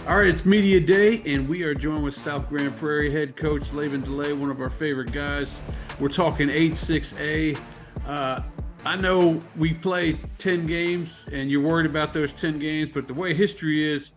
All right, it's media day, and we are joined with South Grand Prairie Head Coach Laban Delay, one of our favorite guys. We're talking IHSS. I know we played 10 games, and you're worried about those 10 games, but the way history is,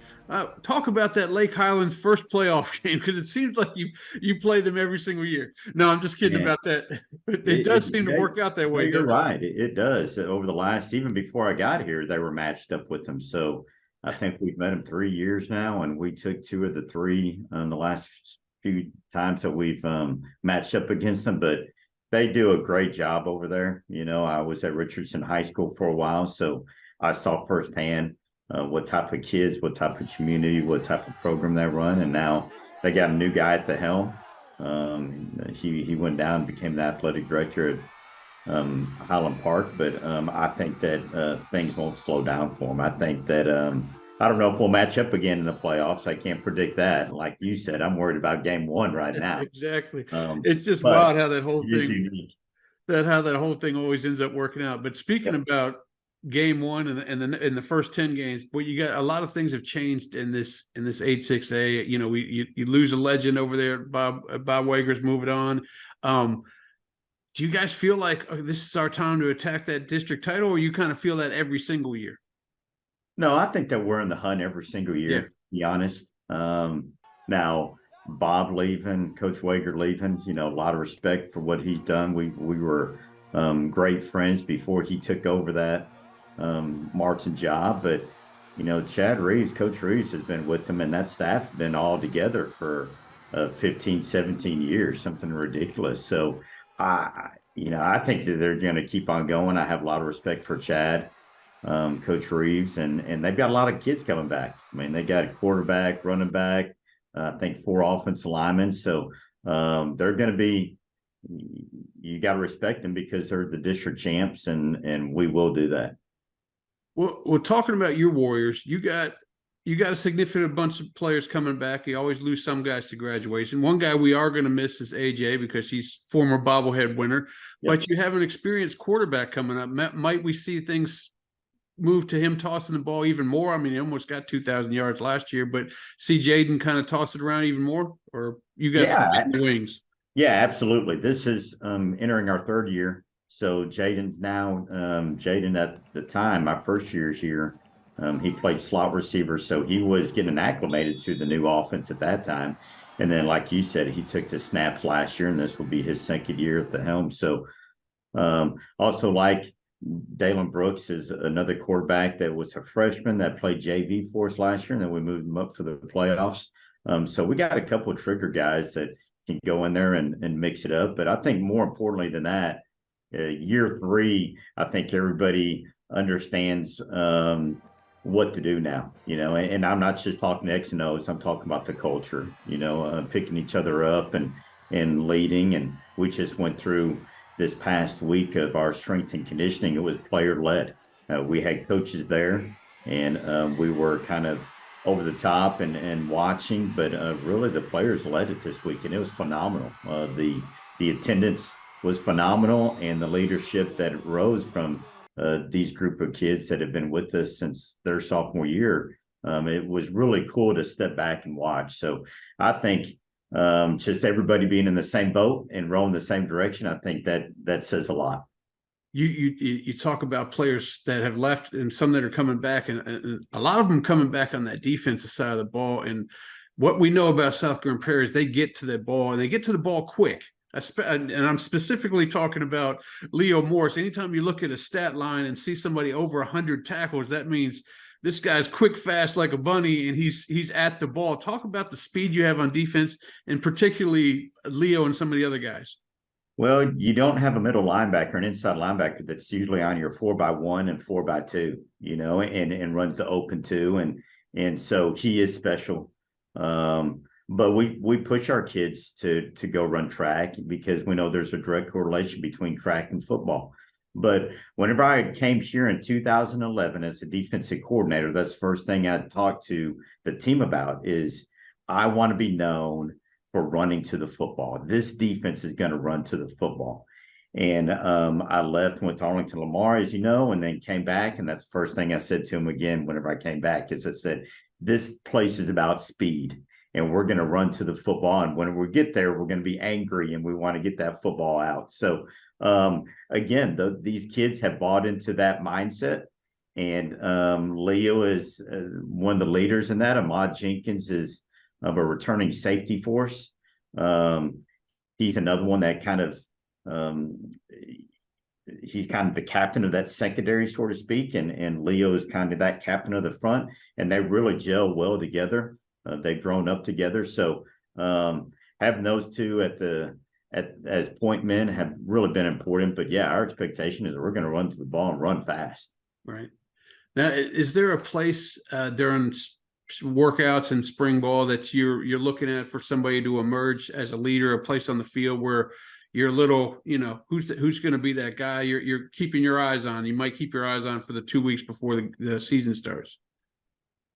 talk about that Lake Highlands first playoff game, because it seems like you play them every single year. No, I'm just kidding Yeah, about that. It does seem to yeah, work out that no, way, you're doesn't it? right. It does. Over the last, even before I got here, they were matched up with them. So I think we've met them 3 years now, and we took two of the three the last few times that we've matched up against them. But they do a great job over there. I was at Richardson High School for a while, so I saw firsthand what type of kids, what type of community, what type of program they run, and now they got a new guy at the helm. He went down and became the athletic director at Highland Park, but I think that things won't slow down for him. I think that I don't know if we'll match up again in the playoffs. I can't predict that. Like you said, I'm worried about game one right now. Exactly. Um, It's just but wild how that whole it is thing unique. always ends up working out. But speaking Yep. about game one and the first 10 games, but you got a lot of things have changed in this 8-6A. You lose a legend over there. Bob Wager's moving on. Do you guys feel like this is our time to attack that district title, or you kind of feel that every single year? No, I think that we're in the hunt every single Yeah. year, to be honest. Now, Bob leaving, Coach Wager leaving, a lot of respect for what he's done. We were great friends before he took over that Martin job. But, Chad Reeves, Coach Reeves has been with them, and that staff's been all together for 15, 17 years, something ridiculous. So I think that they're going to keep on going. I have a lot of respect for Chad, Coach Reeves, and they've got a lot of kids coming back. I mean, they got a quarterback, running back, I think 4 offensive linemen. So they're going to be. You got to respect them because they're the district champs, and we will do that. Well, we're talking about your Warriors. You got a significant bunch of players coming back. You always lose some guys to graduation. One guy we are going to miss is AJ because he's former bobblehead winner. Yep. But you have an experienced quarterback coming up. Might we see things move to him tossing the ball even more? I mean, he almost got 2,000 yards last year, but see Jaden kind of toss it around even more? Or you got some Yeah, in the wings? yeah, absolutely. This is entering our third year. So Jaden's now Jaden at the time, my first year here, he played slot receiver, so he was getting acclimated to the new offense at that time. And then, like you said, he took the snaps last year, and this will be his second year at the helm. So also like Dalen Brooks is another quarterback that was a freshman that played JV for us last year, and then we moved him up for the playoffs. So we got a couple of trigger guys that can go in there and mix it up. But I think more importantly than that, year three, I think everybody understands what to do now, and I'm not just talking X and O's, I'm talking about the culture, picking each other up and leading. And we just went through this past week of our strength and conditioning. It was player led. We had coaches there, and we were kind of over the top and watching, but really the players led it this week, and it was phenomenal. The attendance was phenomenal, and the leadership that rose from these group of kids that have been with us since their sophomore year. It was really cool to step back and watch. So I think just everybody being in the same boat and rowing the same direction, I think that says a lot. You talk about players that have left and some that are coming back, and a lot of them coming back on that defensive side of the ball. And what we know about South Grand Prairie is they get to the ball, and they get to the ball quick. And I'm specifically talking about Leo Morris. Anytime you look at a stat line and see somebody over 100 tackles, that means this guy's quick, fast like a bunny, and he's at the ball. Talk about the speed you have on defense, and particularly Leo and some of the other guys. Well, you don't have a middle linebacker, an inside linebacker that's usually on your 4x1 and 4x2, and runs the open two, and so he is special. But we push our kids to go run track because we know there's a direct correlation between track and football. But whenever I came here in 2011 as a defensive coordinator, that's the first thing I talked to the team about is I want to be known for running to the football. This defense is going to run to the football. And I left, went to Arlington Lamar, as you know, and then came back. And that's the first thing I said to him again whenever I came back is I said, this place is about speed, and we're going to run to the football. And when we get there, we're going to be angry and we want to get that football out. So again, these kids have bought into that mindset. And Leo is one of the leaders in that. Ahmad Jenkins is of a returning safety force. He's another one that kind of he's kind of the captain of that secondary, so to speak, and Leo is kind of that captain of the front, and they really gel well together. They've grown up together, so having those two as point men have really been important. But yeah, our expectation is that we're going to run to the ball and run fast. Right. Now, is there a place during workouts and spring ball that you're looking at for somebody to emerge as a leader, a place on the field where you're a little, who's going to be that guy you're keeping your eyes on? You might keep your eyes on for the 2 weeks before the season starts.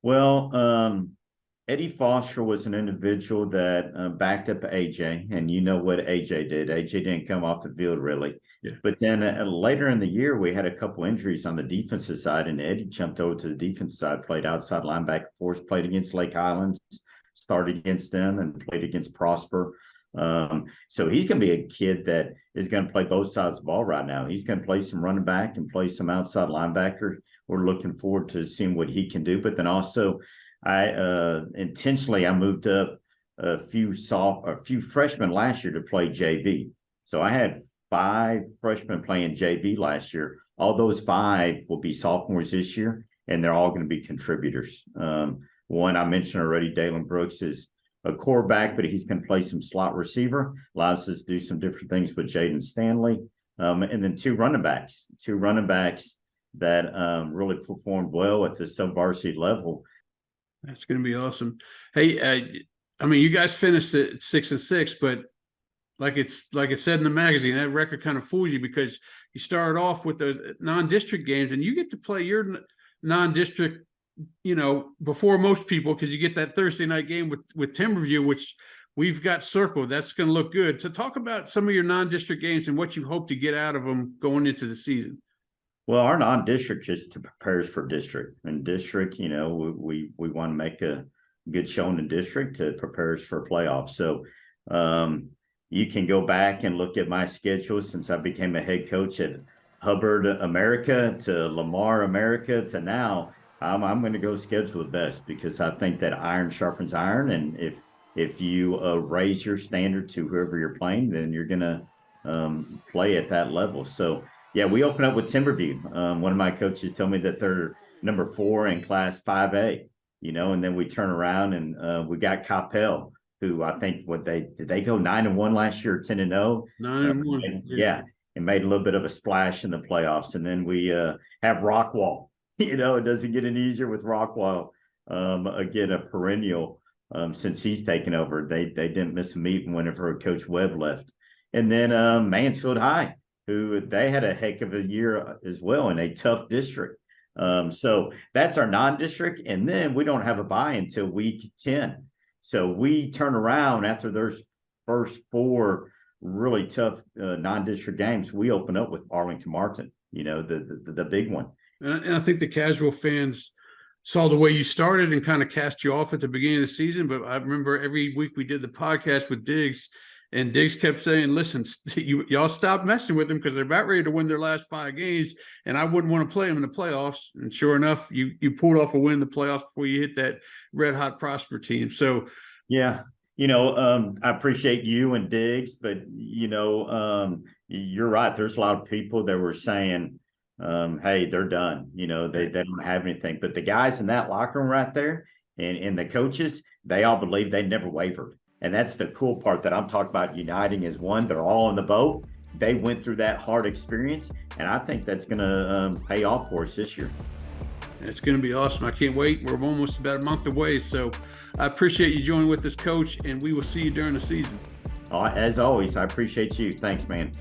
Well, Eddie Foster was an individual that backed up AJ, and you know what AJ did. AJ didn't come off the field really. Yeah. But then later in the year, we had a couple injuries on the defensive side, and Eddie jumped over to the defensive side, played outside linebacker for us, played against Lake Highlands, started against them, and played against Prosper. So he's going to be a kid that is going to play both sides of the ball right now. He's going to play some running back and play some outside linebacker. We're looking forward to seeing what he can do. But then also, I moved up a few freshmen last year to play JV. So I had 5 freshmen playing JV last year. All those 5 will be sophomores this year, and they're all going to be contributors. One I mentioned already, Dalen Brooks, is a quarterback, but he's going to play some slot receiver, allows us to do some different things with Jaden Stanley. And then 2 running backs that really performed well at the sub-varsity level. That's going to be awesome. Hey, you guys finished at 6-6, but like it said in the magazine, that record kind of fools you because you started off with those non-district games, and you get to play your non-district, before most people, because you get that Thursday night game with Timberview, which we've got circled. That's going to look good. So talk about some of your non-district games and what you hope to get out of them going into the season. Well, our non-district is to prepare us for district. And district, we want to make a good showing in district to prepare us for playoffs. So you can go back and look at my schedule since I became a head coach at Hubbard America to Lamar America to now. I'm going to go schedule the best because I think that iron sharpens iron. And if you raise your standard to whoever you're playing, then you're going to play at that level. So, yeah, we open up with Timberview. One of my coaches told me that they're number 4 in Class 5A, and then we turn around and we got Coppell, who I think did they go 9-1 last year, 10-0? 9-1. Yeah, and made a little bit of a splash in the playoffs. And then we have Rockwall. It doesn't get any easier with Rockwall. Again, a perennial since he's taken over. They didn't miss a meeting whenever Coach Webb left. And then Mansfield High, who they had a heck of a year as well in a tough district. So that's our non-district. And then we don't have a bye until week 10. So we turn around after those first 4 really tough non-district games. We open up with Arlington Martin, the big one. And I think the casual fans saw the way you started and kind of cast you off at the beginning of the season. But I remember every week we did the podcast with Diggs, and Diggs kept saying, listen, y'all stop messing with them because they're about ready to win their last 5 games, and I wouldn't want to play them in the playoffs. And sure enough, you pulled off a win in the playoffs before you hit that red-hot Prosper team. So, yeah, I appreciate you and Diggs, but, you're right. There's a lot of people that were saying, hey, they're done. They don't have anything. But the guys in that locker room right there and the coaches, they all believe they never wavered. And that's the cool part that I'm talking about, uniting as one. They're all in the boat. They went through that hard experience, and I think that's going to pay off for us this year. It's going to be awesome. I can't wait. We're almost about a month away. So I appreciate you joining with us, Coach, and we will see you during the season. As always, I appreciate you. Thanks, man.